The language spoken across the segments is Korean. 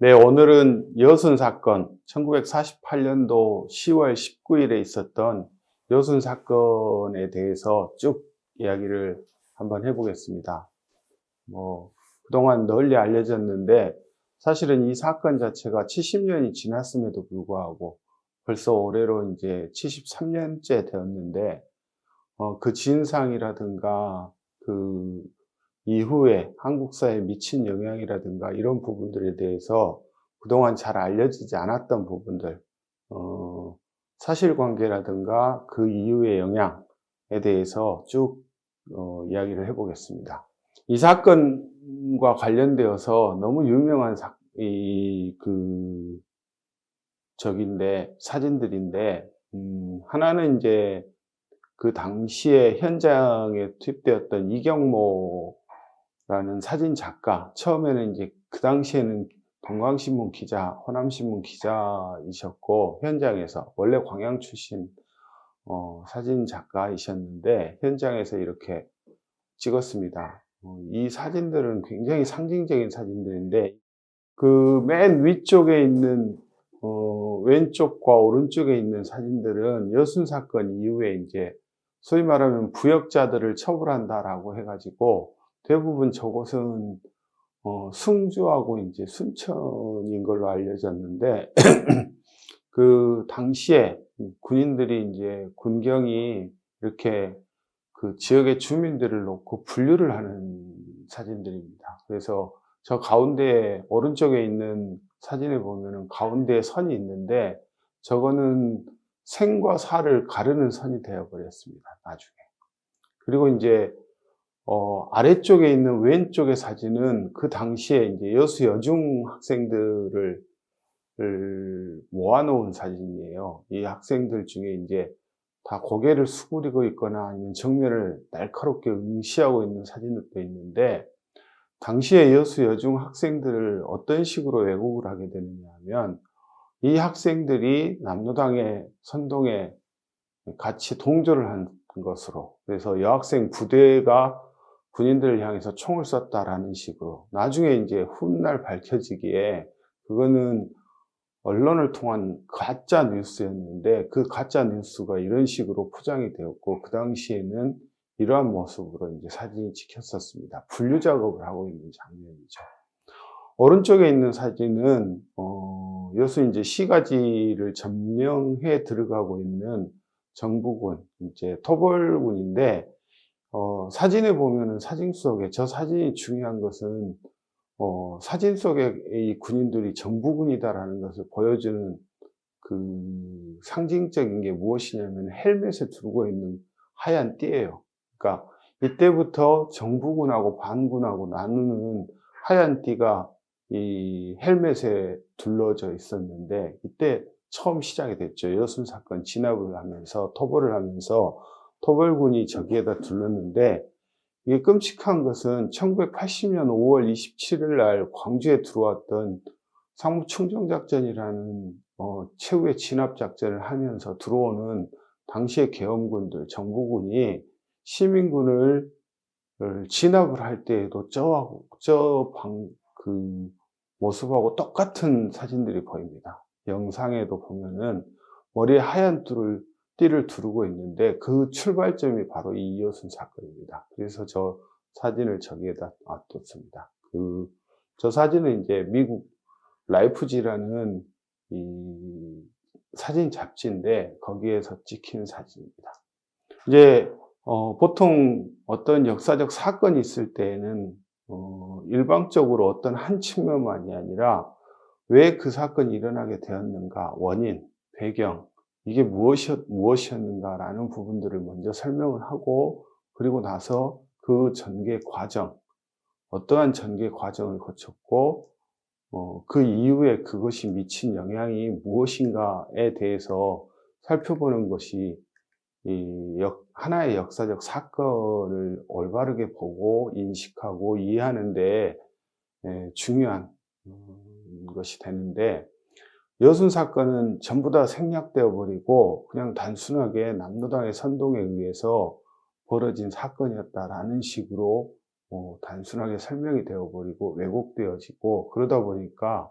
네, 오늘은 여순 사건, 1948년도 10월 19일에 있었던 여순 사건에 대해서 쭉 이야기를 한번 해보겠습니다. 그동안 널리 알려졌는데, 사실은 이 사건 자체가 70년이 지났음에도 불구하고 벌써 올해로 이제 73년째 되었는데, 그 진상이라든가 그 이후에 한국 사회에 미친 영향이라든가 이런 부분들에 대해서 그동안 잘 알려지지 않았던 부분들, 사실관계라든가 그 이후의 영향에 대해서 쭉 이야기를 해보겠습니다. 이 사건과 관련되어서 너무 유명한 사진들인데, 하나는 이제 그 당시에 현장에 투입되었던 이경모라는 사진 작가, 처음에는 이제 그 당시에는 동광신문 기자, 호남신문 기자이셨고, 현장에서 원래 광양 출신 사진 작가이셨는데 현장에서 이렇게 찍었습니다. 이 사진들은 굉장히 상징적인 사진들인데, 그 맨 위쪽에 있는 왼쪽과 오른쪽에 있는 사진들은 여순 사건 이후에 이제 소위 말하면 부역자들을 처벌한다라고 해가지고 대부분 저곳은 승주하고 이제 순천인 걸로 알려졌는데 그 당시에 군인들이 이제 군경이 이렇게 그 지역의 주민들을 놓고 분류를 하는 사진들입니다. 그래서 저 가운데 오른쪽에 있는 사진에 보면은 가운데에 선이 있는데 저거는 생과 사를 가르는 선이 되어 버렸습니다, 나중에. 그리고 이제 아래쪽에 있는 왼쪽의 사진은 그 당시에 이제 여수 여중 학생들을 모아놓은 사진이에요. 이 학생들 중에 이제 다 고개를 수그리고 있거나 아니면 정면을 날카롭게 응시하고 있는 사진들도 있는데, 당시에 여수 여중 학생들을 어떤 식으로 왜곡을 하게 되느냐 하면, 이 학생들이 남로당의 선동에 같이 동조를 한 것으로, 그래서 여학생 부대가 군인들을 향해서 총을 쐈다라는 식으로, 나중에 이제 훗날 밝혀지기에 그거는 언론을 통한 가짜 뉴스였는데, 그 가짜 뉴스가 이런 식으로 포장이 되었고, 그 당시에는 이러한 모습으로 이제 사진이 찍혔었습니다. 분류 작업을 하고 있는 장면이죠. 오른쪽에 있는 사진은 여수 이제 시가지를 점령해 들어가고 있는 정부군, 이제 토벌군인데, 사진에 보면은 사진 속에, 저 사진이 중요한 것은 사진 속에 이 군인들이 정부군이다라는 것을 보여주는 그 상징적인 게 무엇이냐면 헬멧을 두르고 있는 하얀 띠예요. 그러니까 이때부터 정부군하고 반군하고 나누는 하얀 띠가 이 헬멧에 둘러져 있었는데, 이때 처음 시작이 됐죠. 여순 사건 진압을 하면서 토벌을 하면서 토벌군이 저기에다 둘렀는데, 이게 끔찍한 것은 1980년 5월 27일 날 광주에 들어왔던 상무충정작전이라는 최후의 진압작전을 하면서 들어오는 당시의 계엄군들, 정부군이 시민군을 진압을 할 때에도 그 모습하고 똑같은 사진들이 보입니다. 영상에도 보면은 머리에 하얀 띠를 두르고 있는데, 그 출발점이 바로 이 이호순 사건입니다. 그래서 저 사진을 저기에다 놔뒀습니다. 저 사진은 이제 미국 라이프지라는 이 사진 잡지인데 거기에서 찍힌 사진입니다. 이제 보통 어떤 역사적 사건이 있을 때에는 일방적으로 어떤 한 측면만이 아니라 왜 그 사건이 일어나게 되었는가, 원인, 배경, 이게 무엇이었는가라는 부분들을 먼저 설명을 하고, 그리고 나서 그 전개 과정, 어떠한 전개 과정을 거쳤고 그 이후에 그것이 미친 영향이 무엇인가에 대해서 살펴보는 것이 하나의 역사적 사건을 올바르게 보고 인식하고 이해하는 데 중요한 것이 되는데, 여순 사건은 전부 다 생략되어 버리고 그냥 단순하게 남로당의 선동에 의해서 벌어진 사건이었다라는 식으로 단순하게 설명이 되어 버리고 왜곡되어지고, 그러다 보니까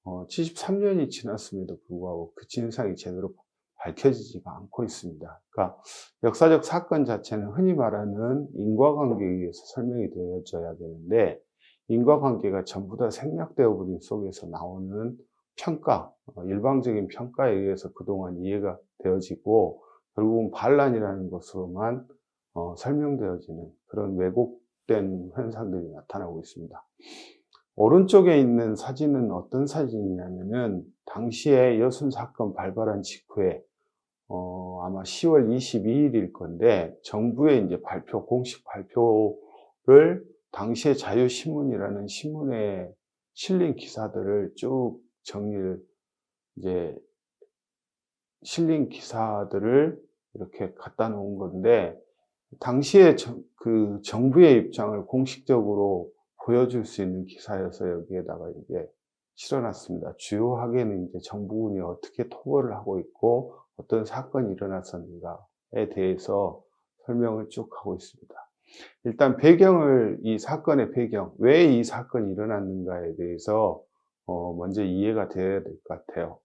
73년이 지났음에도 불구하고 그 진상이 제대로 밝혀지지가 않고 있습니다. 그러니까 역사적 사건 자체는 흔히 말하는 인과관계에 의해서 설명이 되어져야 되는데, 인과관계가 전부 다 생략되어 버린 속에서 나오는 평가, 일방적인 평가에 의해서 그동안 이해가 되어지고 결국은 반란이라는 것으로만 설명되어지는 그런 왜곡된 현상들이 나타나고 있습니다. 오른쪽에 있는 사진은 어떤 사진이냐면은 당시에 여순 사건 발발한 직후에 아마 10월 22일일 건데, 정부의 이제 공식 발표를 당시에 자유신문이라는 신문에 실린 기사들을 쭉 정리를, 이제 실린 기사들을 이렇게 갖다 놓은 건데, 당시에 그 정부의 입장을 공식적으로 보여줄 수 있는 기사여서 여기에다가 이제 실어놨습니다. 주요하게는 이제 정부군이 어떻게 토벌을 하고 있고 어떤 사건이 일어났었는가에 대해서 설명을 쭉 하고 있습니다. 일단 이 사건의 배경, 왜 이 사건이 일어났는가에 대해서 먼저 이해가 되어야 될 것 같아요.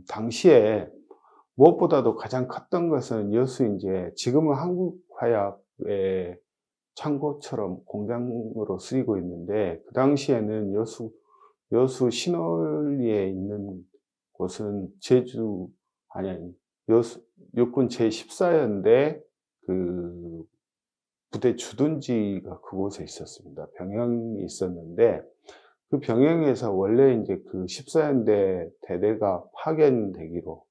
당시에 무엇보다도 가장 컸던 것은 이제 지금은 한국화약의 창고처럼 공장으로 쓰이고 있는데, 그 당시에는 여수 신월리에 있는 곳은 육군 제14연대 그 부대 주둔지가 그곳에 있었습니다. 병영이 있었는데, 그 병영에서 원래 이제 그 14연대 대대가 파견되기로,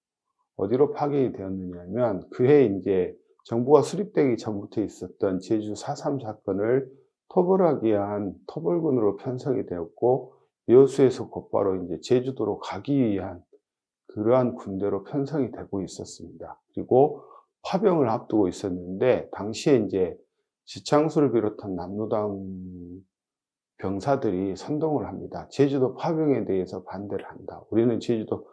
어디로 파견이 되었느냐면, 그해 이제 정부가 수립되기 전부터 있었던 제주 4.3 사건을 토벌하기 위한 토벌군으로 편성이 되었고, 여수에서 곧바로 이제 제주도로 가기 위한 그러한 군대로 편성이 되고 있었습니다. 그리고 파병을 앞두고 있었는데, 당시에 이제 지창수를 비롯한 남로당 병사들이 선동을 합니다. 제주도 파병에 대해서 반대를 한다. 우리는 제주도,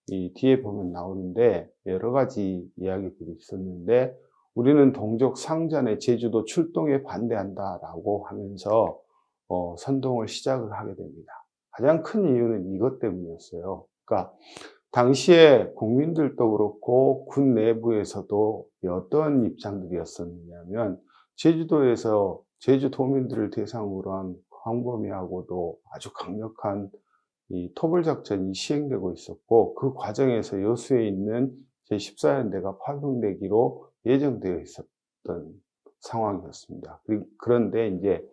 이 뒤에 보면 나오는데 여러 가지 이야기들이 있었는데, 우리는 동족 상잔의 제주도 출동에 반대한다라고 하면서 선동을 시작을 하게 됩니다. 가장 큰 이유는 이것 때문이었어요. 그러니까 당시에 국민들도 그렇고 군 내부에서도 어떤 입장들이었었느냐면, 제주도에서 제주도민들을 대상으로 한 광범위하고도 아주 강력한 이 토벌 작전이 시행되고 있었고, 그 과정에서 여수에 있는 제14연대가 파병되기로 예정되어 있었던 상황이었습니다. 그런데 이제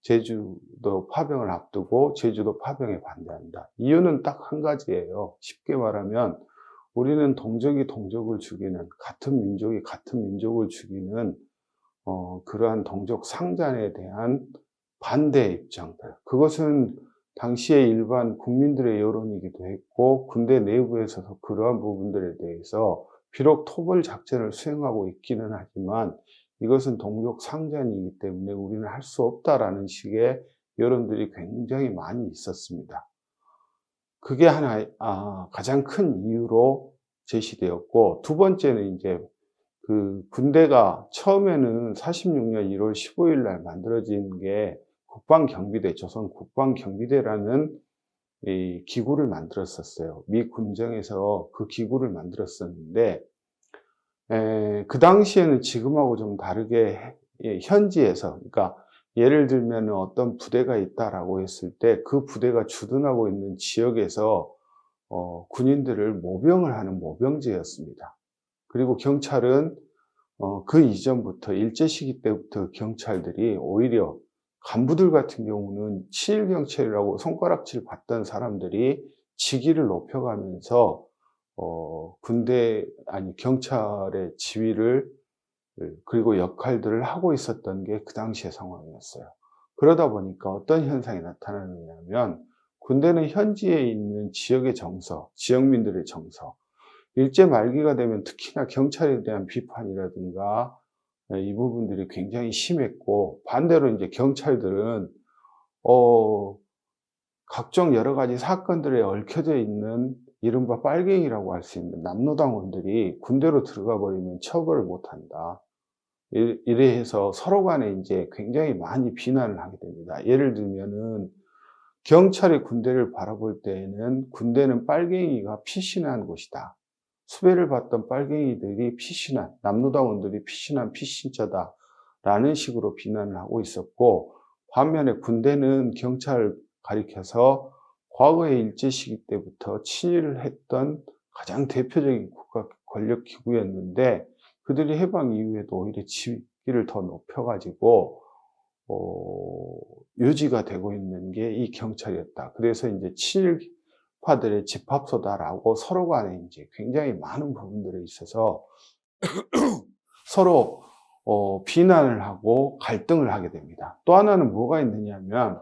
제주도 파병을 앞두고 제주도 파병에 반대한다. 이유는 딱 한 가지예요. 쉽게 말하면 우리는 동족이 동족을 죽이는, 같은 민족이 같은 민족을 죽이는 그러한 동족 상잔에 대한 반대 입장들, 그것은 당시의 일반 국민들의 여론이기도 했고, 군대 내부에서도 그러한 부분들에 대해서 비록 토벌 작전을 수행하고 있기는 하지만 이것은 동족 상잔이기 때문에 우리는 할 수 없다라는 식의 여론들이 굉장히 많이 있었습니다. 그게 가장 큰 이유로 제시되었고, 두 번째는 이제 그 군대가 처음에는 46년 1월 15일 날 만들어진 게 국방경비대, 조선 국방경비대라는 이 기구를 만들었었어요. 미 군정에서 그 기구를 만들었었는데, 그 당시에는 지금하고 좀 다르게 현지에서, 그러니까 예를 들면 어떤 부대가 있다라고 했을 때 그 부대가 주둔하고 있는 지역에서 군인들을 모병을 하는 모병제였습니다. 그리고 경찰은 그 이전부터 일제 시기 때부터 경찰들이 오히려 간부들 같은 경우는 친일경찰이라고 손가락질 받던 사람들이 직위를 높여가면서 경찰의 지위를, 그리고 역할들을 하고 있었던 게 그 당시의 상황이었어요. 그러다 보니까 어떤 현상이 나타나느냐면, 군대는 현지에 있는 지역의 정서, 지역민들의 정서, 일제 말기가 되면 특히나 경찰에 대한 비판이라든가 이 부분들이 굉장히 심했고, 반대로 이제 경찰들은 각종 여러 가지 사건들에 얽혀져 있는 이른바 빨갱이라고 할 수 있는 남로당원들이 군대로 들어가 버리면 처벌을 못 한다. 이래 해서 서로 간에 이제 굉장히 많이 비난을 하게 됩니다. 예를 들면은 경찰이 군대를 바라볼 때에는 군대는 빨갱이가 피신한 곳이다. 수배를 받던 빨갱이들이 피신한, 남노당원들이 피신한 피신자다. 라는 식으로 비난을 하고 있었고, 반면에 군대는 경찰을 가리켜서 과거의 일제시기 때부터 친일을 했던 가장 대표적인 국가 권력 기구였는데, 그들이 해방 이후에도 오히려 지위를 더 높여가지고 유지가 되고 있는 게 이 경찰이었다. 그래서 이제 친일파들의 집합소다라고 서로 간에 이제 굉장히 많은 부분들에 있어서 서로 비난을 하고 갈등을 하게 됩니다. 또 하나는 뭐가 있느냐면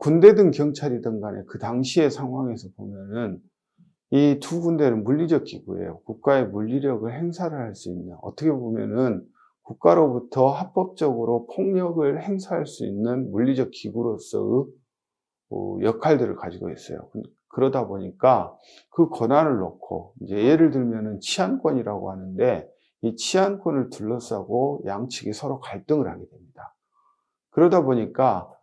군대든 경찰이든 간에 그 당시의 상황에서 보면은 이 두 군대는 물리적 기구예요. 국가의 물리력을 행사를 할 수 있는, 어떻게 보면은 국가로부터 합법적으로 폭력을 행사할 수 있는 물리적 기구로서의 역할들을 가지고 있어요. 그러다 보니까 그 권한을 놓고, 이제 예를 들면은 치안권이라고 하는데, 이 치안권을 둘러싸고 양측이 서로 갈등을 하게 됩니다. 그러다 보니까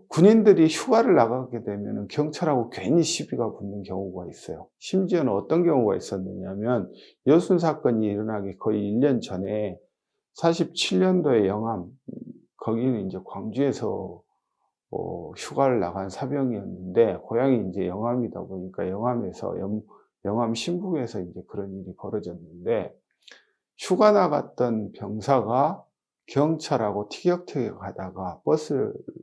군인들이 휴가를 나가게 되면 경찰하고 괜히 시비가 붙는 경우가 있어요. 심지어는 어떤 경우가 있었느냐면, 여순 사건이 일어나기 거의 1년 전에 47년도에 영암, 거기는 이제 광주에서 휴가를 나간 사병이었는데, 고향이 이제 영암이다 보니까 영암에서 영암 신북에서 이제 그런 일이 벌어졌는데, 휴가 나갔던 병사가 경찰하고 티격태격 하다가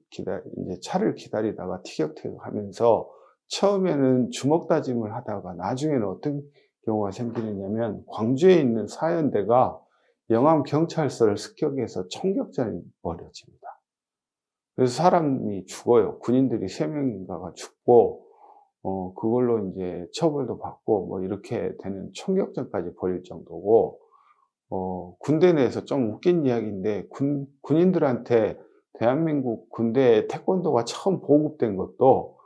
이제 차를 기다리다가 티격태격 하면서 처음에는 주먹 다짐을 하다가 나중에는 어떤 경우가 생기느냐면, 광주에 있는 사연대가 영암 경찰서를 습격해서 총격전이 벌어집니다. 그래서 사람이 죽어요. 군인들이 3명인가가 죽고, 그걸로 이제 처벌도 받고, 뭐 이렇게 되는 총격전까지 벌일 정도고, 군대 내에서 좀 웃긴 이야기인데, 군인들한테 대한민국 군대에 태권도가 처음 보급된 것도,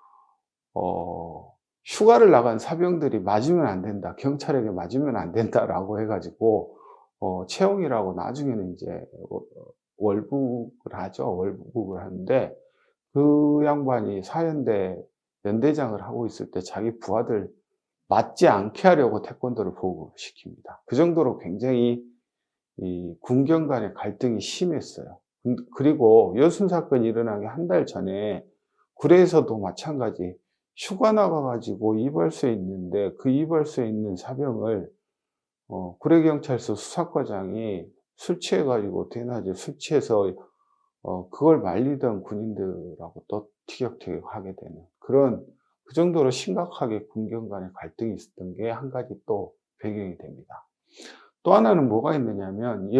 휴가를 나간 사병들이 맞으면 안 된다, 경찰에게 맞으면 안 된다라고 해가지고, 채용이라고 나중에는 이제, 월북을 하죠. 월북을 하는데, 그 양반이 사연대 연대장을 하고 있을 때 자기 부하들 맞지 않게 하려고 태권도를 보급시킵니다. 그 정도로 굉장히 이 군경 간의 갈등이 심했어요. 그리고 여순 사건이 일어나기 한 달 전에 구례에서도 마찬가지, 휴가 나가가지고 이발소에 있는데, 그 이발소에 있는 사병을 구례경찰서 수사과장이 술 취해가지고, 대낮에 술 취해서 그걸 말리던 군인들하고 또 티격태격하게 되는 그런, 그 정도로 심각하게 군경 간의 갈등이 있었던 게 한 가지 또 배경이 됩니다. 또 하나는 뭐가 있느냐면,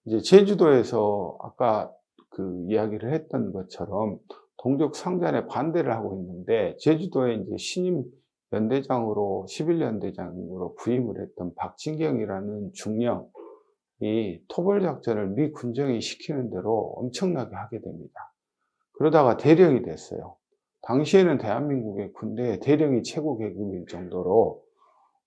이제 제주도에서 아까 그 이야기를 했던 것처럼 동족 상잔에 반대를 하고 있는데, 제주도에 이제 신임 연대장으로 11연대장으로 부임을 했던 박진경이라는 중령이 토벌 작전을 미 군정이 시키는 대로 엄청나게 하게 됩니다. 그러다가 대령이 됐어요. 당시에는 대한민국의 군대의 대령이 최고 계급일 정도로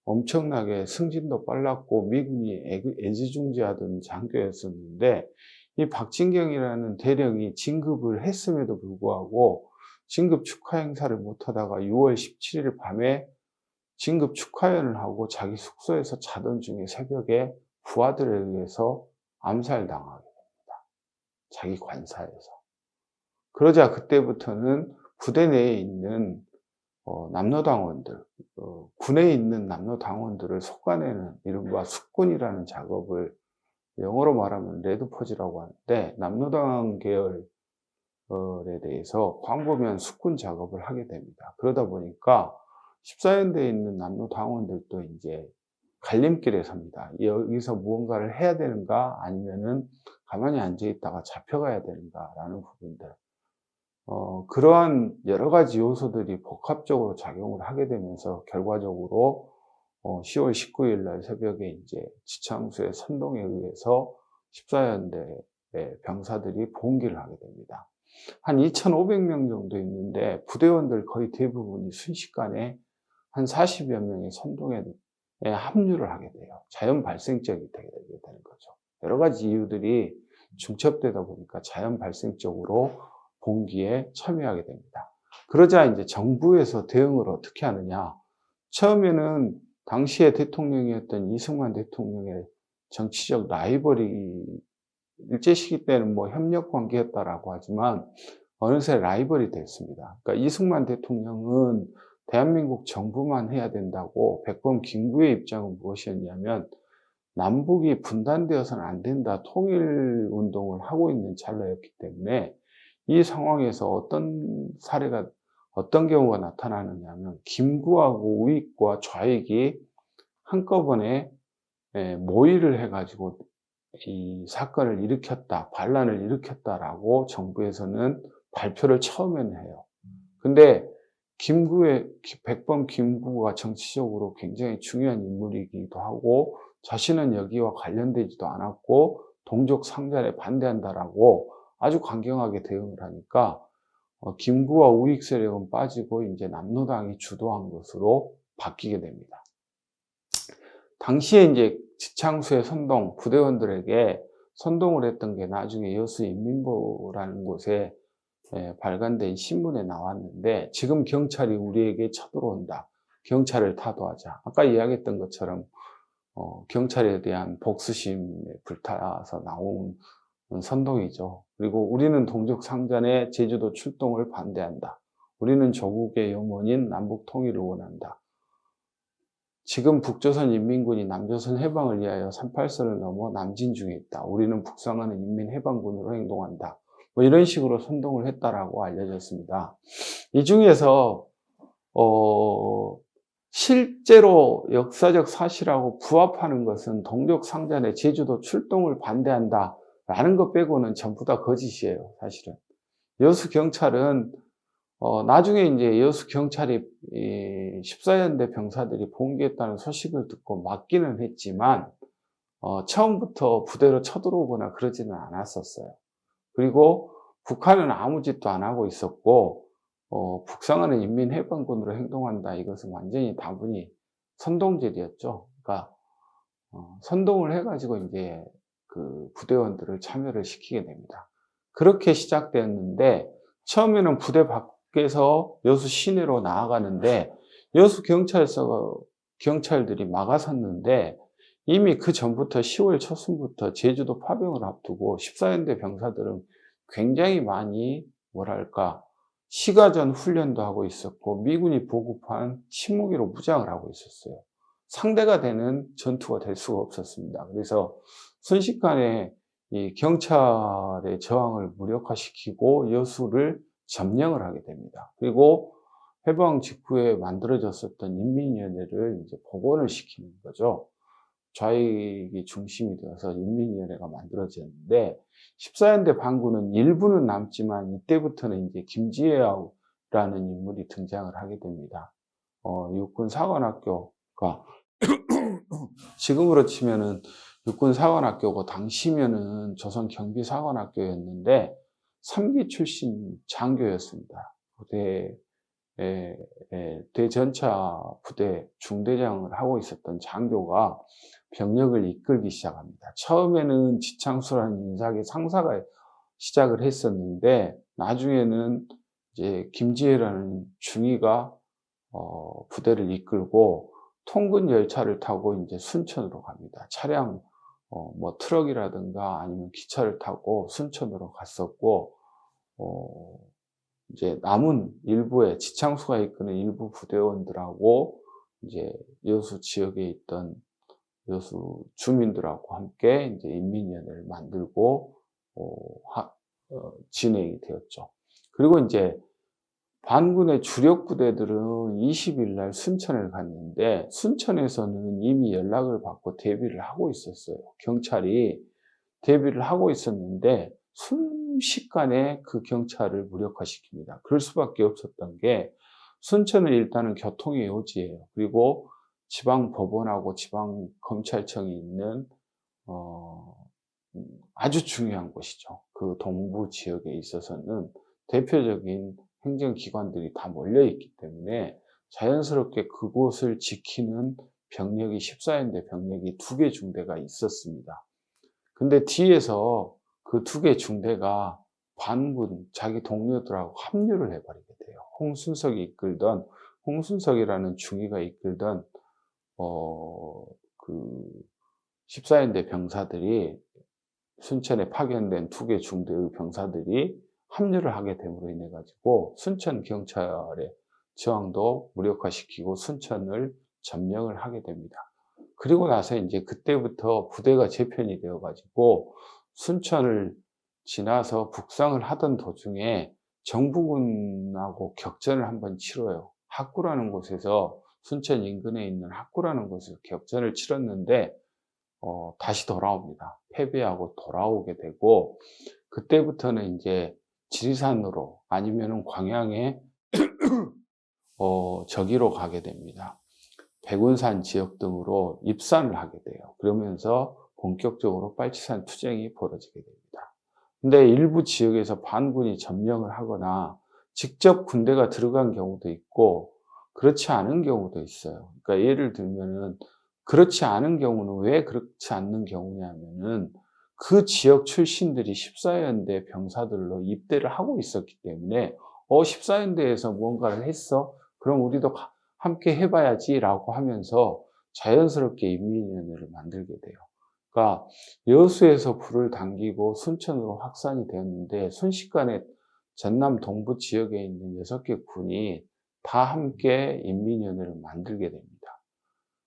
엄청나게 승진도 빨랐고 미군이 애지중지하던 장교였었는데, 이 박진경이라는 대령이 진급을 했음에도 불구하고 진급 축하 행사를 못하다가 6월 17일 밤에 진급 축하연을 하고 자기 숙소에서 자던 중에 새벽에 부하들에 의해서 암살당하게 됩니다. 자기 관사에서. 그러자 그때부터는 부대 내에 있는 남로당원들, 군에 있는 남로당원들을 속아내는 이른바 숙군이라는 작업을, 영어로 말하면 레드포즈라고 하는데, 남로당 계열에 대해서 광범위한 숙군 작업을 하게 됩니다. 그러다 보니까 14연대에 있는 남로당원들도 이제 갈림길에 섭니다. 여기서 무언가를 해야 되는가, 아니면은 가만히 앉아 있다가 잡혀가야 되는가라는 부분들. 그러한 여러 가지 요소들이 복합적으로 작용을 하게 되면서 결과적으로 10월 19일 날 새벽에 이제 지창수의 선동에 의해서 14연대 병사들이 봉기를 하게 됩니다. 한 2,500명 정도 있는데 부대원들 거의 대부분이 순식간에 한 40여 명의 선동에 합류를 하게 돼요. 자연 발생적이 되게 되는 거죠. 여러 가지 이유들이 중첩되다 보니까 자연 발생적으로 봉기에 참여하게 됩니다. 그러자 이제 정부에서 대응을 어떻게 하느냐. 처음에는 당시의 대통령이었던 이승만 대통령의 정치적 라이벌이 일제시기 때는 뭐 협력 관계였다라고 하지만 어느새 라이벌이 됐습니다. 그러니까 이승만 대통령은 대한민국 정부만 해야 된다고 백범 김구의 입장은 무엇이었냐면 남북이 분단되어서는 안 된다, 통일운동을 하고 있는 찰나였기 때문에 이 상황에서 어떤 경우가 나타나느냐면 김구하고 우익과 좌익이 한꺼번에 모의를 해가지고 이 사건을 일으켰다, 반란을 일으켰다라고 정부에서는 발표를 처음에는 해요. 근데 백범 김구가 정치적으로 굉장히 중요한 인물이기도 하고 자신은 여기와 관련되지도 않았고 동족 상잔에 반대한다라고 아주 강경하게 대응을 하니까 김구와 우익 세력은 빠지고 이제 남로당이 주도한 것으로 바뀌게 됩니다. 당시에 이제 지창수의 선동 부대원들에게 선동을 했던 게 나중에 여수인민보라는 곳에 발간된 신문에 나왔는데 지금 경찰이 우리에게 쳐들어온다. 경찰을 타도하자. 아까 이야기했던 것처럼 경찰에 대한 복수심에 불타서 나온 선동이죠. 그리고 우리는 동족 상잔의 제주도 출동을 반대한다. 우리는 조국의 영원인 남북 통일을 원한다. 지금 북조선 인민군이 남조선 해방을 위하여 38선을 넘어 남진 중에 있다. 우리는 북상하는 인민해방군으로 행동한다. 뭐 이런 식으로 선동을 했다라고 알려졌습니다. 이 중에서 실제로 역사적 사실하고 부합하는 것은 동족 상잔의 제주도 출동을 반대한다 라는 것 빼고는 전부 다 거짓이에요. 사실은 여수 경찰은 나중에 이제 여수 경찰이 14연대 병사들이 봉기했다는 소식을 듣고 막기는 했지만 처음부터 부대로 쳐들어오거나 그러지는 않았었어요. 그리고 북한은 아무 짓도 안 하고 있었고 북상하는 인민해방군으로 행동한다. 이것은 완전히 다분히 선동질이었죠. 그러니까 선동을 해가지고 이제 그 부대원들을 참여를 시키게 됩니다. 그렇게 시작되었는데 처음에는 부대 밖에서 여수 시내로 나아가는데 여수 경찰들이 막아섰는데 이미 그 전부터 10월 초순부터 제주도 파병을 앞두고 14연대 병사들은 굉장히 많이 시가전 훈련도 하고 있었고 미군이 보급한 신무기로 무장을 하고 있었어요. 상대가 되는 전투가 될 수가 없었습니다. 그래서 순식간에 이 경찰의 저항을 무력화시키고 여수를 점령을 하게 됩니다. 그리고 해방 직후에 만들어졌었던 인민위원회를 이제 복원을 시키는 거죠. 좌익이 중심이 되어서 인민위원회가 만들어졌는데 14연대 반군은 일부는 남지만 이때부터는 이제 김지혜라는 인물이 등장을 하게 됩니다. 육군사관학교가 지금으로 치면은 육군사관학교고 당시면은 조선경비사관학교였는데 3기 출신 장교였습니다. 대전차 부대 중대장을 하고 있었던 장교가 병력을 이끌기 시작합니다. 처음에는 지창수라는 인사계 상사가 시작을 했었는데 나중에는 이제 김지혜라는 중위가 부대를 이끌고 통근 열차를 타고 이제 순천으로 갑니다. 차량 뭐 트럭이라든가 아니면 기차를 타고 순천으로 갔었고 이제 남은 일부의 지창수가 이끄는 일부 부대원들하고 이제 여수 지역에 있던 여수 주민들하고 함께 이제 인민위원회를 만들고 진행이 되었죠. 그리고 이제 반군의 주력 부대들은 20일 날 순천을 갔는데 순천에서는 이미 연락을 받고 대비를 하고 있었어요. 경찰이 대비를 하고 있었는데 순식간에 그 경찰을 무력화시킵니다. 그럴 수밖에 없었던 게 순천은 일단은 교통의 요지예요. 그리고 지방법원하고 지방검찰청이 있는 아주 중요한 곳이죠. 그 동부 지역에 있어서는 대표적인 행정기관들이 다 몰려있기 때문에 자연스럽게 그곳을 지키는 병력이 14연대 병력이 2개 중대가 있었습니다. 근데 뒤에서 그 2개 중대가 반군, 자기 동료들하고 합류를 해버리게 돼요. 홍순석이라는 중위가 이끌던, 그, 14연대 병사들이, 순천에 파견된 2개 중대의 병사들이 합류를 하게 됨으로 인해 가지고 순천 경찰의 저항도 무력화시키고 순천을 점령을 하게 됩니다. 그리고 나서 이제 그때부터 부대가 재편이 되어 가지고 순천을 지나서 북상을 하던 도중에 정부군하고 격전을 한번 치러요. 학구라는 곳에서, 순천 인근에 있는 학구라는 곳에서 격전을 치렀는데 다시 돌아옵니다. 패배하고 돌아오게 되고, 그때부터는 이제 지리산으로 아니면은 광양에 저기로 가게 됩니다. 백운산 지역 등으로 입산을 하게 돼요. 그러면서 본격적으로 빨치산 투쟁이 벌어지게 됩니다. 근데 일부 지역에서 반군이 점령을 하거나 직접 군대가 들어간 경우도 있고 그렇지 않은 경우도 있어요. 그러니까 예를 들면은, 그렇지 않은 경우는 왜 그렇지 않는 경우냐면은 그 지역 출신들이 14연대 병사들로 입대를 하고 있었기 때문에 14연대에서 무언가를 했어? 그럼 우리도 함께 해봐야지라고 하면서 자연스럽게 인민위원회를 만들게 돼요. 그러니까 여수에서 불을 당기고 순천으로 확산이 되었는데 순식간에 전남 동부 지역에 있는 6개 군이 다 함께 인민위원회를 만들게 됩니다.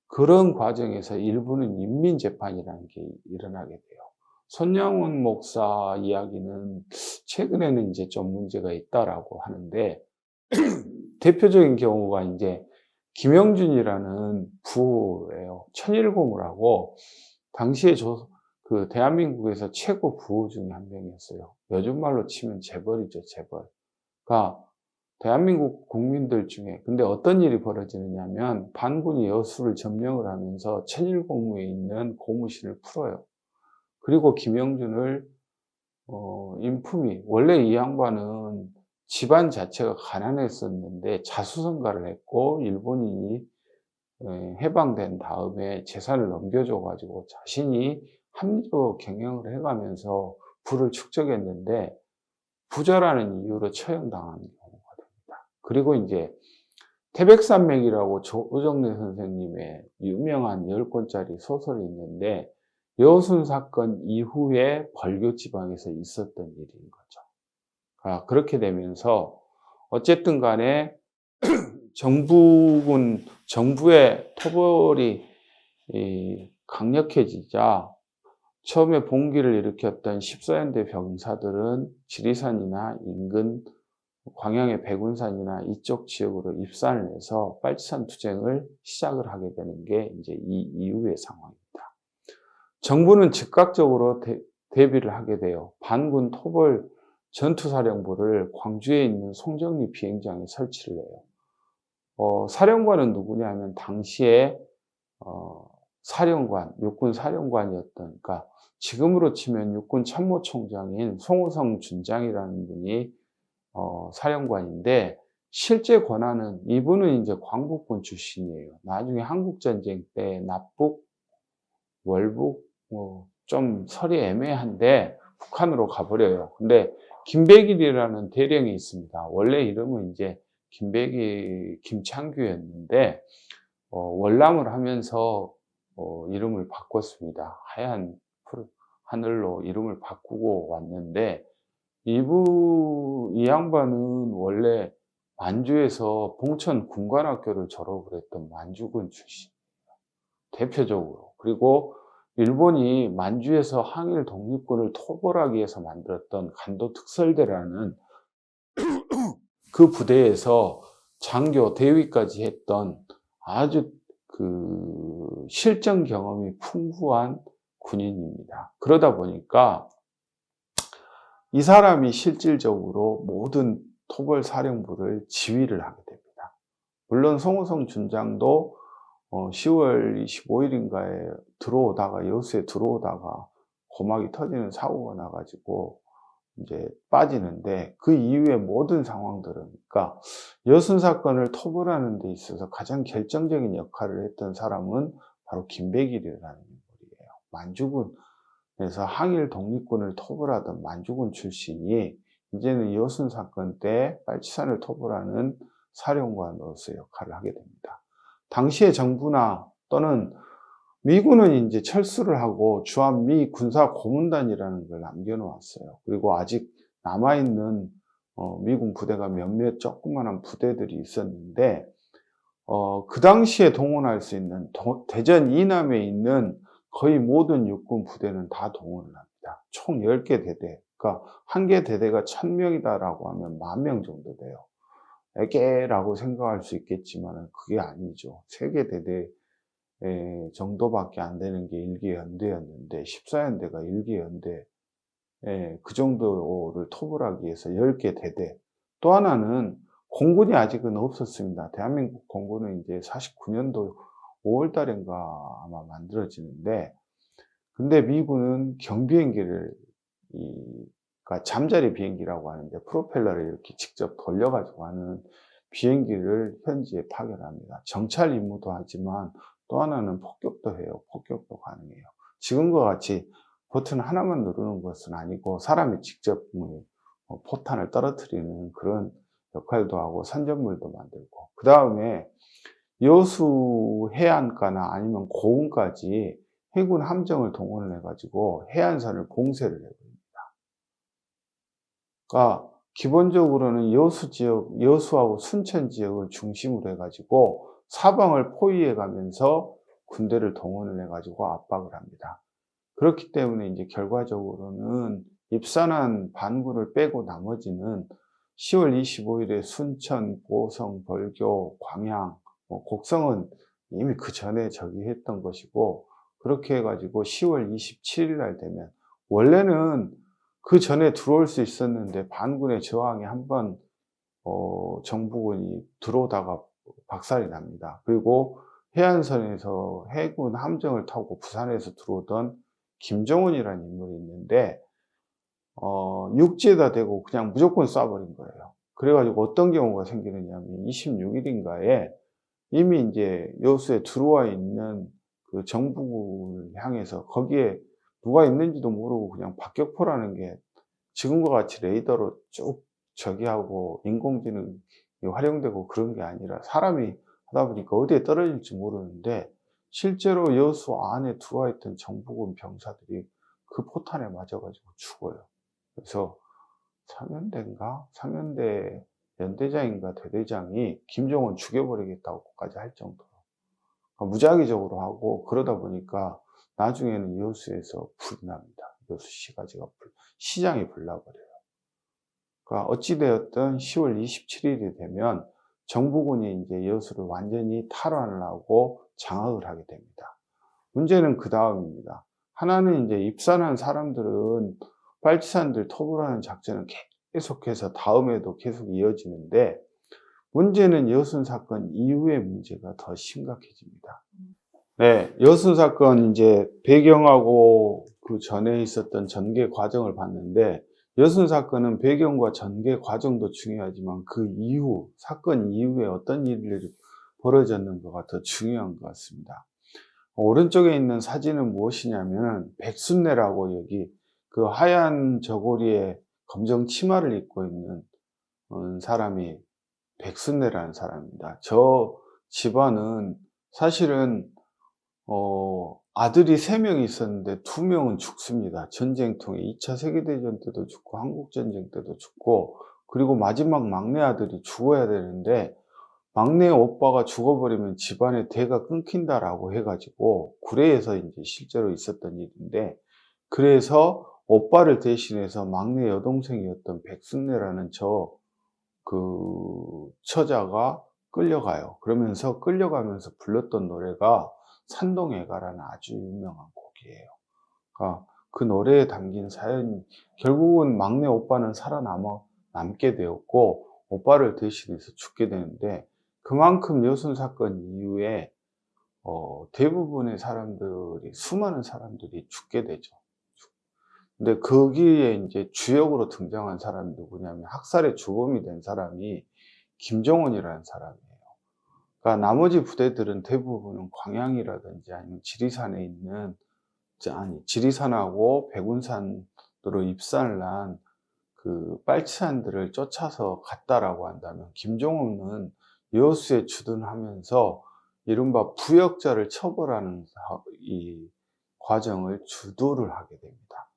그런 과정에서 일부는 인민재판이라는 게 일어나게 돼요. 손양훈 목사 이야기는 최근에는 이제 좀 문제가 있다라고 하는데, 대표적인 경우가 이제 김영준이라는 부호예요. 천일고무라고, 당시에 그 대한민국에서 최고 부호 중에 한 명이었어요. 요즘 말로 치면 재벌이죠, 재벌. 그러니까 대한민국 국민들 중에, 근데 어떤 일이 벌어지느냐면 반군이 여수를 점령을 하면서 천일고무에 있는 고무신을 풀어요. 그리고 김영준을 인품이, 원래 이 양반은 집안 자체가 가난했었는데 자수성가를 했고 일본인이 해방된 다음에 재산을 넘겨줘 가지고 자신이 합리적 경영을 해가면서 부를 축적했는데 부자라는 이유로 처형당하는 경우가 됩니다. 그리고 이제 태백산맥이라고 조정래 선생님의 유명한 10권짜리 소설이 있는데, 여순 사건 이후에 벌교 지방에서 있었던 일인 거죠. 그렇게 되면서 어쨌든 간에 정부의 토벌이 강력해지자 처음에 봉기를 일으켰던 14연대 병사들은 지리산이나 인근 광양의 백운산이나 이쪽 지역으로 입산을 해서 빨치산 투쟁을 시작을 하게 되는 게 이제 이 이후의 상황입니다. 정부는 즉각적으로 대비를 하게 돼요. 반군 토벌 전투사령부를 광주에 있는 송정리 비행장에 설치를 해요. 사령관은 누구냐 하면 당시에 육군 사령관이었던, 그러니까 지금으로 치면 육군 참모총장인 송호성 준장이라는 분이 사령관인데, 실제 권한은, 이분은 이제 광복군 출신이에요. 나중에 한국전쟁 때 납북, 월북, 좀 설이 애매한데 북한으로 가버려요. 근데 김백일이라는 대령이 있습니다. 원래 이름은 이제 김창규였는데, 월남을 하면서 이름을 바꿨습니다. 하얀 하늘로 이름을 바꾸고 왔는데, 이 양반은 원래 만주에서 봉천 군관학교를 졸업을 했던 만주군 출신, 대표적으로. 그리고 일본이 만주에서 항일 독립군을 토벌하기 위해서 만들었던 간도 특설대라는 그 부대에서 장교 대위까지 했던 아주 그 실전 경험이 풍부한 군인입니다. 그러다 보니까 이 사람이 실질적으로 모든 토벌 사령부를 지휘를 하게 됩니다. 물론 송호성 준장도 10월 25일인가에 여수에 들어오다가 고막이 터지는 사고가 나가지고 이제 빠지는데, 그 이후의 모든 상황들은, 그러니까 여순 사건을 토벌하는 데 있어서 가장 결정적인 역할을 했던 사람은 바로 김백일이라는 인물이에요. 만주군에서 항일 독립군을 토벌하던 만주군 출신이 이제는 이호순 사건 때 빨치산을 토벌하는 사령관으로서 역할을 하게 됩니다. 당시의 정부나 또는 미군은 이제 철수를 하고 주한미 군사고문단이라는 걸 남겨놓았어요. 그리고 아직 남아있는 미군 부대가 몇몇 조그만한 부대들이 있었는데 그 당시에 동원할 수 있는 대전 이남에 있는 거의 모든 육군 부대는 다 동원을 합니다. 총 10개 대대. 그러니까 한 개 대대가 1000명이다라고 하면 10,000명 정도 돼요. 에게라고 생각할 수 있겠지만 그게 아니죠. 3개 대대 정도밖에 안 되는 게 일개연대였는데 14연대가 일개연대 그 정도를 토벌하기 위해서 10개 대대. 또 하나는 공군이 아직은 없었습니다. 대한민국 공군은 이제 49년도 5월 달인가 아마 만들어지는데, 근데 미군은 경비행기를, 그러니까 잠자리 비행기라고 하는데 프로펠러를 이렇게 직접 돌려가지고 하는 비행기를 현지에 파견합니다. 정찰 임무도 하지만 또 하나는 폭격도 해요. 폭격도 가능해요. 지금과 같이 버튼 하나만 누르는 것은 아니고 사람이 직접 포탄을 떨어뜨리는 그런 역할도 하고 선전물도 만들고, 그 다음에 여수 해안가나 아니면 고흥까지 해군 함정을 동원을 해가지고 해안선을 봉쇄를 해버립니다. 그러니까 기본적으로는 여수 지역, 여수하고 순천 지역을 중심으로 해가지고 사방을 포위해 가면서 군대를 동원을 해가지고 압박을 합니다. 그렇기 때문에 이제 결과적으로는 입산한 반군을 빼고 나머지는 10월 25일에 순천, 고성, 벌교, 광양, 곡성은 이미 그 전에 저기했던 것이고, 그렇게 해가지고 10월 27일 날 되면, 원래는 그 전에 들어올 수 있었는데 반군의 저항이 한번 정부군이 들어오다가 박살이 납니다. 그리고 해안선에서 해군 함정을 타고 부산에서 들어오던 김정은이라는 인물이 있는데 육지에다 대고 그냥 무조건 쏴버린 거예요. 그래가지고 어떤 경우가 생기느냐면 26일인가에 이미 이제 여수에 들어와 있는 그 정부군을 향해서 거기에 누가 있는지도 모르고 그냥 박격포라는 게 지금과 같이 레이더로 쭉 저기하고 인공지능이 활용되고 그런 게 아니라 사람이 하다 보니까 어디에 떨어질지 모르는데 실제로 여수 안에 들어와 있던 정부군 병사들이 그 포탄에 맞아가지고 죽어요. 그래서 3연대인가? 3연대 연대장인가 대대장이 김정은 죽여버리겠다고까지 할 정도로 무작위적으로 하고, 그러다 보니까 나중에는 여수에서 불이 납니다. 여수 시장이 불나버려요. 그러니까 어찌되었든 10월 27일이 되면 정부군이 이제 여수를 완전히 탈환을 하고 장악을 하게 됩니다. 문제는 그 다음입니다. 하나는 이제 입산한 사람들은 빨치산들 토벌하는 작전은 계속해서 다음에도 계속 이어지는데, 문제는 여순 사건 이후의 문제가 더 심각해집니다. 네, 여순 사건 이제 배경하고 그 전에 있었던 전개 과정을 봤는데, 여순 사건은 배경과 전개 과정도 중요하지만 그 이후, 사건 이후에 어떤 일이 벌어졌는가가 더 중요한 것 같습니다. 오른쪽에 있는 사진은 무엇이냐면 백순례라고, 여기 그 하얀 저고리에 검정 치마를 입고 있는 사람이 백순례라는 사람입니다. 저 집안은 사실은 아들이 3명이 있었는데 2명은 죽습니다. 전쟁 통에 2차 세계대전 때도 죽고 한국전쟁 때도 죽고, 그리고 마지막 막내 아들이 죽어야 되는데 막내 오빠가 죽어버리면 집안의 대가 끊긴다라고 해가지고 구례에서 이제 실제로 있었던 일인데, 그래서 오빠를 대신해서 막내 여동생이었던 백순례라는 그 처자가 끌려가요. 그러면서 끌려가면서 불렀던 노래가 산동애가라는 아주 유명한 곡이에요. 그러니까 그 노래에 담긴 사연이, 결국은 막내 오빠는 살아남게 되었고 오빠를 대신해서 죽게 되는데, 그만큼 여순 사건 이후에 대부분의 사람들이, 수많은 사람들이 죽게 되죠. 근데 거기에 이제 주역으로 등장한 사람이 누구냐면 학살의 주범이 된 사람이 김정은이라는 사람이에요. 그러니까 나머지 부대들은 대부분은 광양이라든지 아니면 지리산에 있는, 지리산하고 백운산으로 입산을 한 그 빨치산들을 쫓아서 갔다라고 한다면 김종훈은 여수에 주둔하면서 이른바 부역자를 처벌하는 이 과정을 주도를 하게 됩니다.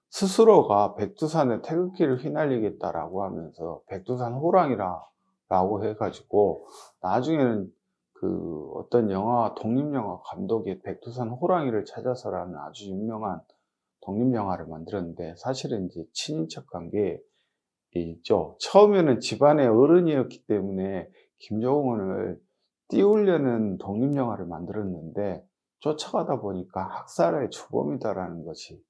스스로가 백두산의 태극기를 휘날리겠다라고 하면서 백두산 호랑이라고 해가지고 나중에는 그 어떤 영화, 독립영화 감독이 백두산 호랑이를 찾아서라는 아주 유명한 독립영화를 만들었는데, 사실은 이제 친인척 관계에 있죠. 처음에는 집안의 어른이었기 때문에 김정은을 띄우려는 독립영화를 만들었는데, 쫓아가다 보니까 학살의 주범이다라는 것이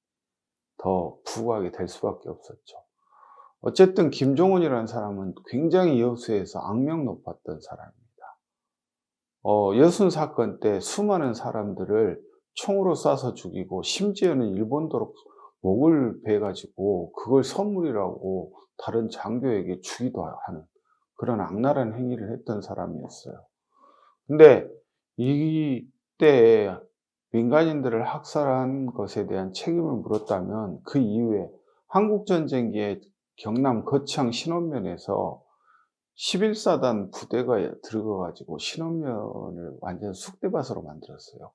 더 부각이 될 수밖에 없었죠. 어쨌든 김종훈이라는 사람은 굉장히 여수에서 악명 높았던 사람입니다. 여순 사건 때 수많은 사람들을 총으로 쏴서 죽이고, 심지어는 일본도로 목을 베가지고 그걸 선물이라고 다른 장교에게 주기도 하는 그런 악랄한 행위를 했던 사람이었어요. 근데 이때 민간인들을 학살한 것에 대한 책임을 물었다면, 그 이후에 한국전쟁기에 경남 거창 신원면에서 11사단 부대가 들어가가지고 신원면을 완전 쑥대밭으로 만들었어요.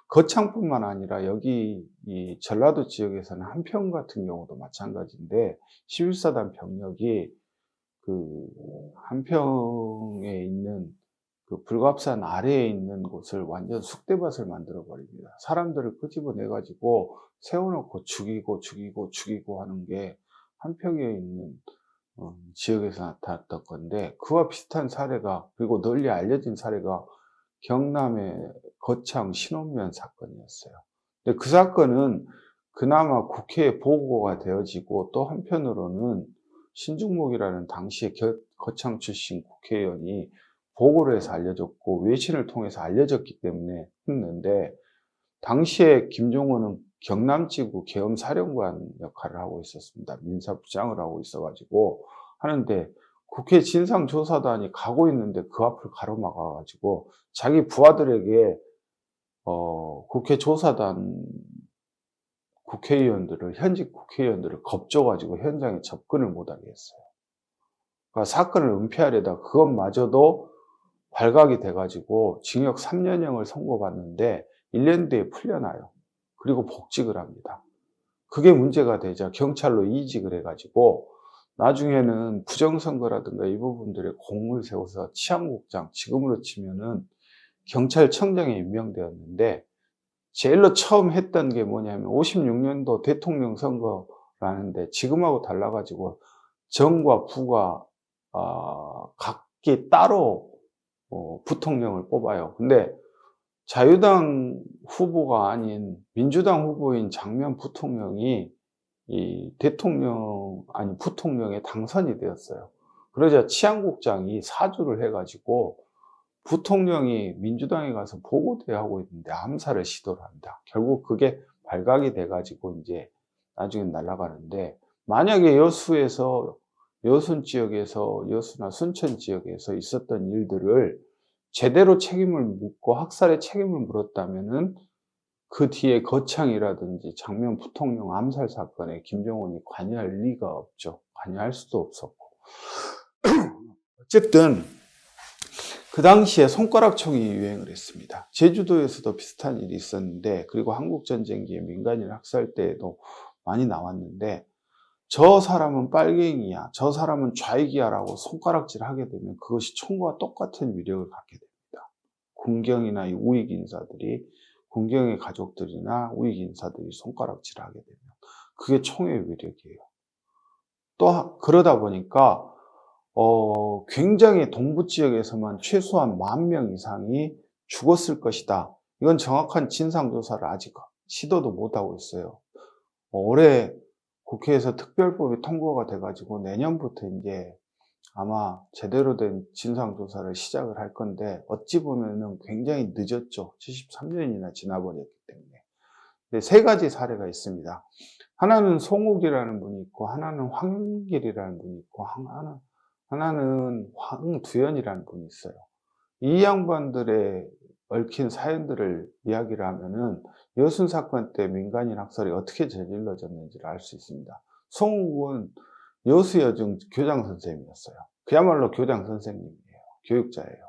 거창뿐만 아니라 여기 이 전라도 지역에서는 한평 같은 경우도 마찬가지인데, 11사단 병력이 그 한평에 있는 그 불갑산 아래에 있는 곳을 완전 쑥대밭을 만들어 버립니다. 사람들을 끄집어내 가지고 세워놓고 죽이고 하는 게 한평에 있는 지역에서 나타났던 건데, 그와 비슷한 사례가, 그리고 널리 알려진 사례가 경남의 거창 신원면 사건이었어요. 근데 그 사건은 그나마 국회에 보고가 되어지고, 또 한편으로는 신중목이라는 당시의 거창 출신 국회의원이 보고를 해서 알려졌고, 외신을 통해서 알려졌기 때문에 했는데, 당시에 김종원은 경남지구 계엄사령관 역할을 하고 있었습니다. 민사부장을 하고 있어가지고 하는데, 국회 진상조사단이 가고 있는데 그 앞을 가로막아가지고 자기 부하들에게 국회 조사단 국회의원들을, 현직 국회의원들을 겁줘가지고 현장에 접근을 못하게 했어요. 그러니까 사건을 은폐하려다 그것마저도 발각이 돼가지고 징역 3년형을 선고받는데 1년 뒤에 풀려나요. 그리고 복직을 합니다. 그게 문제가 되자 경찰로 이직을 해가지고 나중에는 부정선거라든가 이 부분들에 공을 세워서 치안국장, 지금으로 치면은 경찰청장에 임명되었는데, 제일로 처음 했던 게 뭐냐면 56년도 대통령 선거라는데, 지금하고 달라가지고 정과 부가 각기 따로 부통령을 뽑아요. 근데 자유당 후보가 아닌 민주당 후보인 장면 부통령이 이 대통령, 아니 부통령에 당선이 되었어요. 그러자 치안국장이 사주를 해가지고 부통령이 민주당에 가서 보고대하고 있는데 암살을 시도를 합니다. 결국 그게 발각이 돼가지고 이제 나중에 날아가는데, 만약에 여순 지역에서, 여수나 순천 지역에서 있었던 일들을 제대로 책임을 묻고 학살의 책임을 물었다면은 그 뒤에 거창이라든지 장면 부통령 암살 사건에 김정은이 관여할 리가 없죠. 관여할 수도 없었고. 어쨌든 그 당시에 손가락총이 유행을 했습니다. 제주도에서도 비슷한 일이 있었는데, 그리고 한국전쟁기에 민간인 학살 때에도 많이 나왔는데, 저 사람은 빨갱이야, 저 사람은 좌익이야 라고 손가락질 하게 되면 그것이 총과 똑같은 위력을 갖게 됩니다. 군경이나 우익 인사들이, 군경의 가족들이나 우익 인사들이 손가락질을 하게 되면 그게 총의 위력이에요. 또 그러다 보니까 굉장히 동부 지역에서만 최소한 10,000명 이상이 죽었을 것이다. 이건 정확한 진상조사를 아직 시도도 못하고 있어요. 올해 국회에서 특별법이 통과가 돼가지고 내년부터 이제 아마 제대로 된 진상조사를 시작을 할 건데, 어찌 보면은 굉장히 늦었죠. 73년이나 지나버렸기 때문에. 근데 세 가지 사례가 있습니다. 하나는 송욱이라는 분이 있고, 하나는 황길이라는 분이 있고, 하나는 황두현이라는 분이 있어요. 이 양반들의 얽힌 사연들을 이야기를 하면은 여순 사건 때 민간인 학살이 어떻게 저질러졌는지를 알 수 있습니다. 송욱은 여수여중 교장 선생님이었어요. 그야말로 교장 선생님이에요. 교육자예요.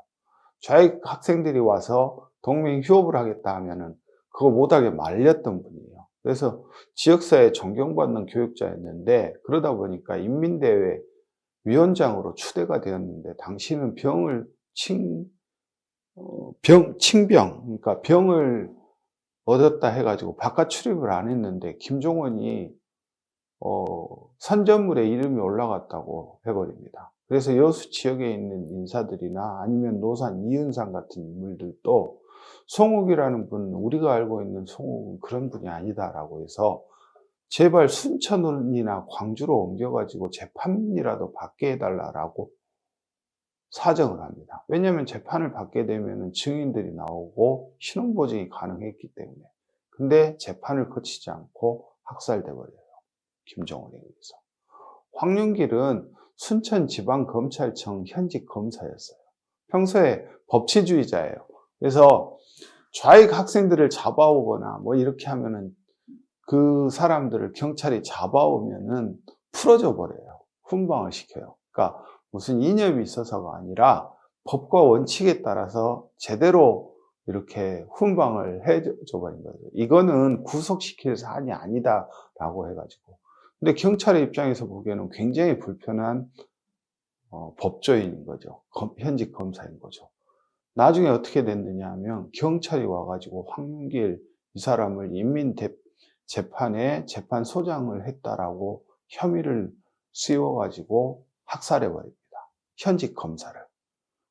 좌익 학생들이 와서 동맹 휴업을 하겠다 하면은 그거 못하게 말렸던 분이에요. 그래서 지역사회에 존경받는 교육자였는데, 그러다 보니까 인민대회 위원장으로 추대가 되었는데, 당시는 칭병, 그러니까 병을 얻었다 해가지고 바깥 출입을 안 했는데, 김종원이 선전물에 이름이 올라갔다고 해버립니다. 그래서 여수 지역에 있는 인사들이나 아니면 노산 이은상 같은 인물들도 송욱이라는 분, 우리가 알고 있는 송욱은 그런 분이 아니다라고 해서 제발 순천이나 광주로 옮겨가지고 재판이라도 받게 해달라고 사정을 합니다. 왜냐하면 재판을 받게 되면 증인들이 나오고 신원보증이 가능했기 때문에. 근데 재판을 거치지 않고 학살돼 버려요. 김종원에 의해서. 황윤길은 순천지방검찰청 현직 검사였어요. 평소에 법치주의자예요. 그래서 좌익 학생들을 잡아오거나 뭐 이렇게 하면은 그 사람들을 경찰이 잡아오면은 풀어줘 버려요. 훈방을 시켜요. 그러니까 무슨 이념이 있어서가 아니라 법과 원칙에 따라서 제대로 이렇게 훈방을 해줘 버린 거죠. 이거는 구속시킬 사안이 아니다라고 해가지고. 근데 경찰의 입장에서 보기에는 굉장히 불편한 법조인인 거죠. 현직 검사인 거죠. 나중에 어떻게 됐느냐 하면 경찰이 와가지고 황윤길 이 사람을 인민재판에 재판소장을 했다라고 혐의를 씌워가지고 학살해 버립니다. 현직 검사를.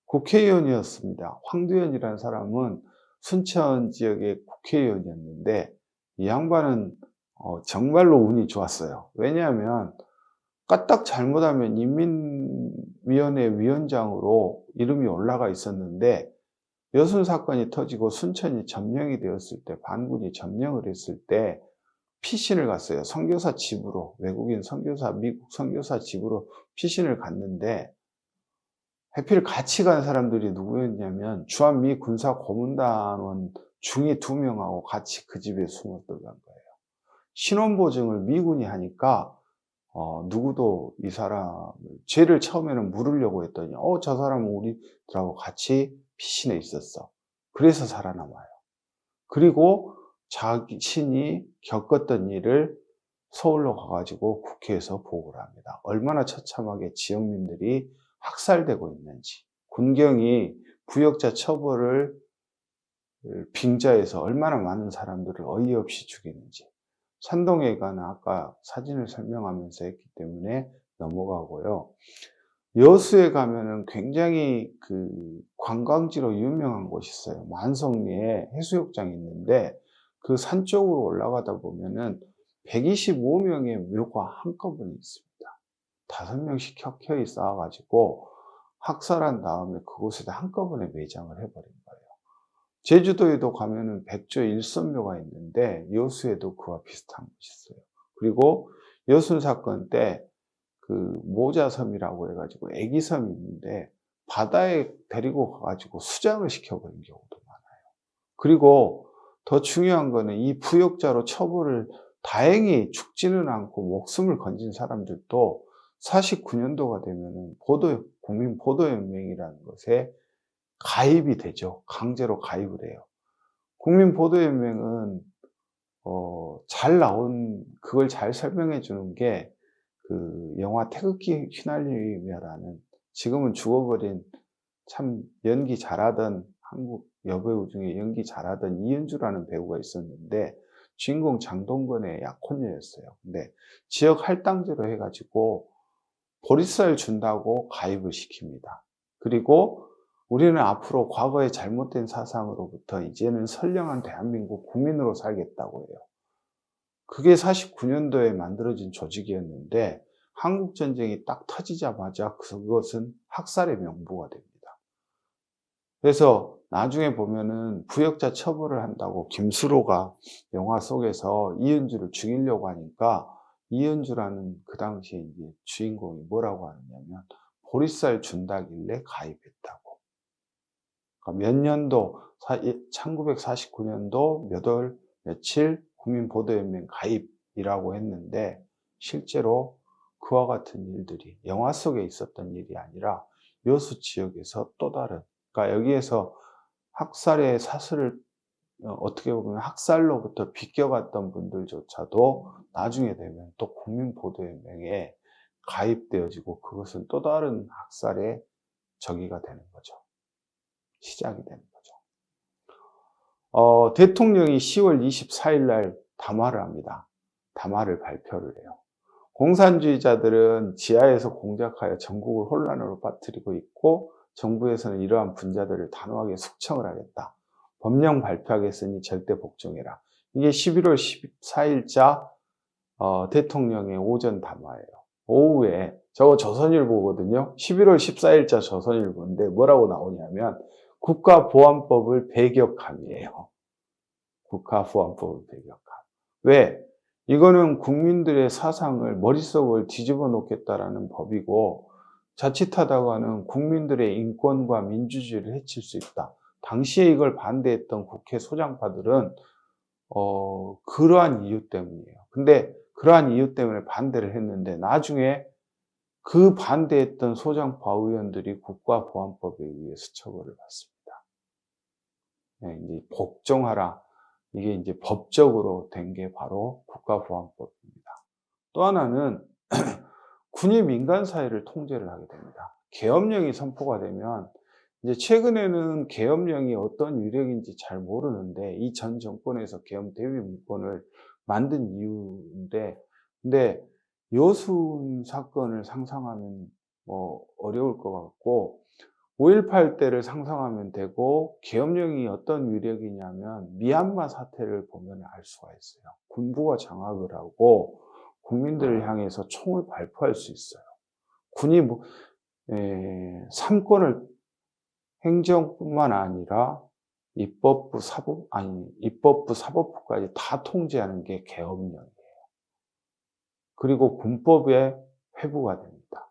국회의원이었습니다. 황두현이라는 사람은 순천 지역의 국회의원이었는데, 이 양반은 정말로 운이 좋았어요. 왜냐하면 까딱 잘못하면 인민위원회 위원장으로 이름이 올라가 있었는데, 여순 사건이 터지고 순천이 점령이 되었을 때, 반군이 점령을 했을 때 피신을 갔어요. 선교사 집으로, 외국인 선교사, 미국 선교사 집으로 피신을 갔는데, 해필 같이 간 사람들이 누구였냐면 주한미 군사고문단원 중위 2명하고 같이 그 집에 숨어 들어간 거예요. 신원보증을 미군이 하니까 누구도 이 사람을, 죄를 처음에는 물으려고 했더니 저 사람은 우리들하고 같이 피신해 있었어. 그래서 살아남아요. 그리고 자신이 겪었던 일을 서울로 가가지고 국회에서 보고를 합니다. 얼마나 처참하게 지역민들이 학살되고 있는지, 군경이 부역자 처벌을 빙자해서 얼마나 많은 사람들을 어이없이 죽이는지. 산동에 가는 아까 사진을 설명하면서 했기 때문에 넘어가고요. 여수에 가면은 굉장히 그 관광지로 유명한 곳이 있어요. 만성리에 해수욕장이 있는데, 그 산 쪽으로 올라가다 보면은 125명의 묘가 한꺼번에 있습니다. 5명씩 켜켜이 쌓아가지고 학살한 다음에 그곳에다 한꺼번에 매장을 해버린 거예요. 제주도에도 가면은 백조 일선묘가 있는데 여수에도 그와 비슷한 곳이 있어요. 그리고 여순 사건 때 그 모자섬이라고 해가지고 애기섬이 있는데 바다에 데리고 가가지고 수장을 시켜버린 경우도 많아요. 그리고 더 중요한 거는 이 부역자로 처벌을, 다행히 죽지는 않고 목숨을 건진 사람들도 49년도가 되면은 국민보도연맹이라는 것에 가입이 되죠. 강제로 가입을 해요. 국민보도연맹은 잘 나온, 그걸 잘 설명해 주는 게 그 영화 태극기 휘날리며라는, 지금은 죽어버린 참 연기 잘하던 한국 여배우 중에 연기 잘하던 이은주라는 배우가 있었는데, 주인공 장동건의 약혼녀였어요. 근데 지역 할당제로 해가지고 보리쌀 준다고 가입을 시킵니다. 그리고 우리는 앞으로 과거의 잘못된 사상으로부터 이제는 선량한 대한민국 국민으로 살겠다고 해요. 그게 49년도에 만들어진 조직이었는데, 한국전쟁이 딱 터지자마자 그것은 학살의 명부가 됩니다. 그래서 나중에 보면은 부역자 처벌을 한다고 김수로가 영화 속에서 이은주를 죽이려고 하니까, 이은주라는 그 당시에 이제 주인공이 뭐라고 하느냐면 보리쌀 준다길래 가입했다고. 그러니까 몇 년도, 1949년도 몇 월 며칠 국민보도연맹 가입이라고 했는데, 실제로 그와 같은 일들이 영화 속에 있었던 일이 아니라 여수 지역에서 또 다른, 그러니까 여기에서 학살의 사슬을 어떻게 보면 학살로부터 비껴갔던 분들조차도 나중에 되면 또 국민보도연맹에 가입되어지고 그것은 또 다른 학살의 저기가 되는 거죠. 시작이 되는 거죠. 대통령이 10월 24일 날 담화를 합니다. 담화를 발표를 해요. 공산주의자들은 지하에서 공작하여 전국을 혼란으로 빠뜨리고 있고 정부에서는 이러한 분자들을 단호하게 숙청을 하겠다. 법령 발표하겠으니 절대 복종해라. 이게 11월 14일자 대통령의 오전 담화예요. 오후에 저거 조선일보거든요. 11월 14일자 조선일보인데 뭐라고 나오냐면 국가보안법을 배격함이에요. 국가보안법을 배격함. 왜? 이거는 국민들의 사상을 머릿속을 뒤집어 놓겠다라는 법이고 자칫하다가는 국민들의 인권과 민주주의를 해칠 수 있다. 당시에 이걸 반대했던 국회 소장파들은 그러한 이유 때문이에요. 근데 그러한 이유 때문에 반대를 했는데 나중에 그 반대했던 소장파 의원들이 국가보안법에 의해서 처벌을 받습니다. 네, 이제 복종하라. 이게 이제 법적으로 된 게 바로 국가보안법입니다. 또 하나는 군이 민간 사회를 통제를 하게 됩니다. 계엄령이 선포가 되면 이제 최근에는 계엄령이 어떤 위력인지 잘 모르는데 이 전 정권에서 계엄 대위 문건을 만든 이유인데, 근데 여순 사건을 상상하면 뭐 어려울 것 같고 5.18 때를 상상하면 되고 계엄령이 어떤 위력이냐면 미얀마 사태를 보면 알 수가 있어요. 군부가 장악을 하고 국민들을 향해서 총을 발포할 수 있어요. 군이 삼권을 행정뿐만 아니라 입법부, 사법부까지 다 통제하는 게 계엄령이에요. 그리고 군법의 회부가 됩니다.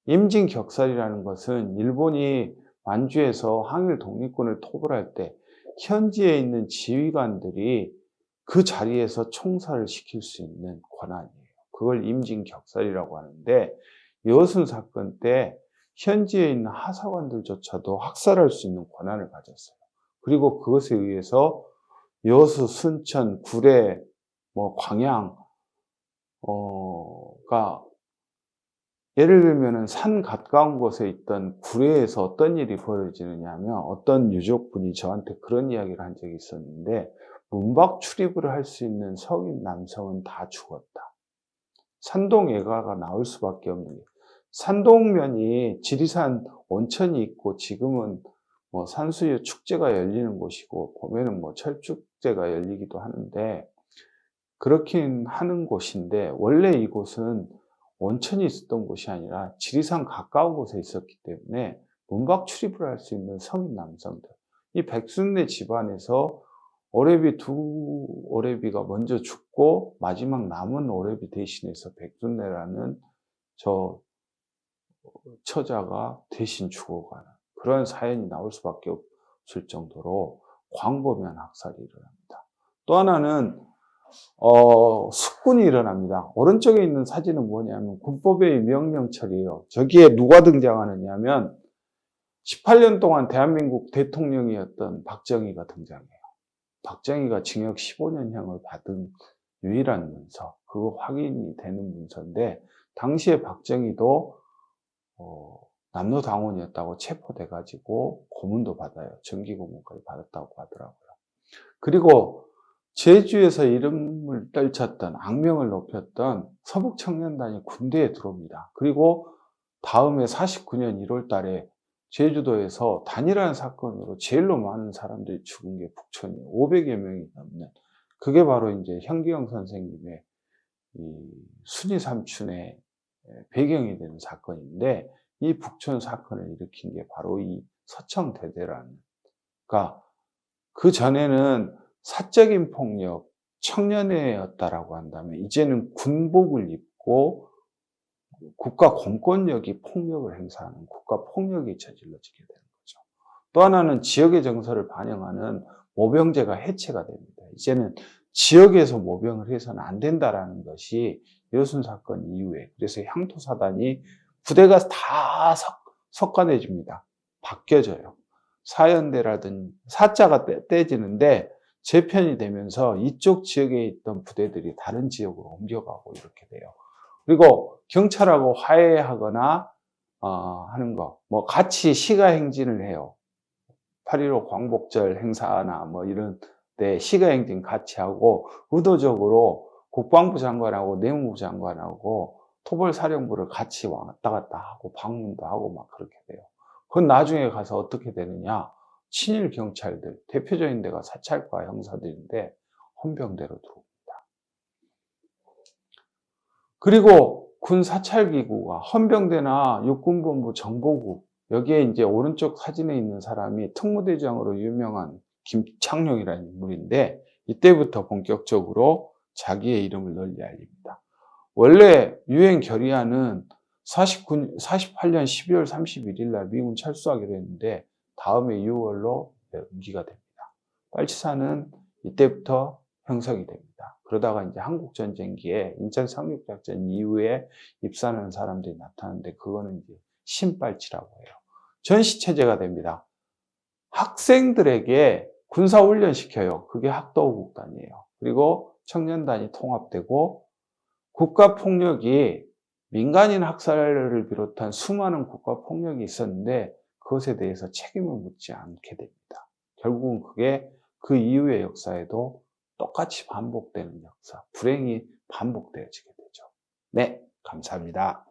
임진격살이라는 것은 일본이 만주에서 항일 독립군을 토벌할 때 현지에 있는 지휘관들이 그 자리에서 총살을 시킬 수 있는 권한이에요. 그걸 임진격살이라고 하는데 여순 사건 때 현지에 있는 하사관들조차도 학살할 수 있는 권한을 가졌어요. 그리고 그것에 의해서 여수, 순천, 구례, 광양, 예를 들면은 산 가까운 곳에 있던 구례에서 어떤 일이 벌어지느냐 하면 어떤 유족분이 저한테 그런 이야기를 한 적이 있었는데 문박 출입을 할 수 있는 성인 남성은 다 죽었다. 산동예가가 나올 수밖에 없는 게 산동면이 지리산 온천이 있고 지금은 산수유 축제가 열리는 곳이고 봄에는 철축제가 열리기도 하는데 그렇긴 하는 곳인데 원래 이곳은 온천이 있었던 곳이 아니라 지리산 가까운 곳에 있었기 때문에 문박 출입을 할 수 있는 성인 남성들, 이 백순내 집안에서 두 오래비가 먼저 죽고 마지막 남은 오래비 대신해서 백순내라는 저 처자가 대신 죽어가는 그런 사연이 나올 수밖에 없을 정도로 광범위한 학살이 일어납니다. 또 하나는 숙군이 일어납니다. 오른쪽에 있는 사진은 뭐냐면 군법의 명령철이에요. 저기에 누가 등장하느냐 하면 18년 동안 대한민국 대통령이었던 박정희가 등장해요. 박정희가 징역 15년형을 받은 유일한 문서, 그거 확인이 되는 문서인데 당시에 박정희도 남로당원이었다고 체포돼가지고 고문도 받아요. 정기고문까지 받았다고 하더라고요. 그리고 제주에서 이름을 떨쳤던, 악명을 높였던 서북청년단이 군대에 들어옵니다. 그리고 다음에 49년 1월 달에 제주도에서 단일한 사건으로 제일로 많은 사람들이 죽은 게 북촌이에요. 500여 명이 넘는. 그게 바로 이제 현기영 선생님의 이 순위 삼춘의 배경이 되는 사건인데 이 북촌 사건을 일으킨 게 바로 이 서청대대라는. 그러니까 그 전에는 사적인 폭력, 청년회였다라고 한다면 이제는 군복을 입고 국가 공권력이 폭력을 행사하는 국가 폭력이 저질러지게 되는 거죠. 또 하나는 지역의 정서를 반영하는 모병제가 해체가 됩니다. 이제는 지역에서 모병을 해서는 안 된다라는 것이 여순 사건 이후에. 그래서 향토사단이 부대가 다 석관해집니다. 바뀌어져요. 사연대라든지 사자가 떼지는데 재편이 되면서 이쪽 지역에 있던 부대들이 다른 지역으로 옮겨가고 이렇게 돼요. 그리고 경찰하고 화해하거나 하는 거, 뭐 같이 시가행진을 해요. 8.15 광복절 행사나 뭐 이런 데 시가행진 같이 하고 의도적으로 국방부 장관하고 내무부 장관하고 토벌사령부를 같이 왔다 갔다 하고 방문도 하고 막 그렇게 돼요. 그건 나중에 가서 어떻게 되느냐? 친일 경찰들, 대표적인 데가 사찰과 형사들인데 헌병대로 들어옵니다. 그리고 군 사찰기구가 헌병대나 육군본부 정보국, 여기에 이제 오른쪽 사진에 있는 사람이 특무대장으로 유명한 김창룡이라는 인물인데 이때부터 본격적으로 자기의 이름을 널리 알립니다. 원래 유엔 결의안은 48년 12월 31일 날 미군 철수하기로 했는데 다음해 6월로 연기가 됩니다. 빨치산은 이때부터 형성이 됩니다. 그러다가 이제 한국전쟁기에 인천 상륙작전 이후에 입산하는 사람들이 나타나는데 그거는 이제 신빨치라고 해요. 전시체제가 됩니다. 학생들에게 군사훈련 시켜요. 그게 학도국단이에요. 그리고 청년단이 통합되고 국가폭력이 민간인 학살을 비롯한 수많은 국가폭력이 있었는데 그것에 대해서 책임을 묻지 않게 됩니다. 결국은 그게 그 이후의 역사에도 똑같이 반복되는 역사, 불행이 반복되어지게 되죠. 네, 감사합니다.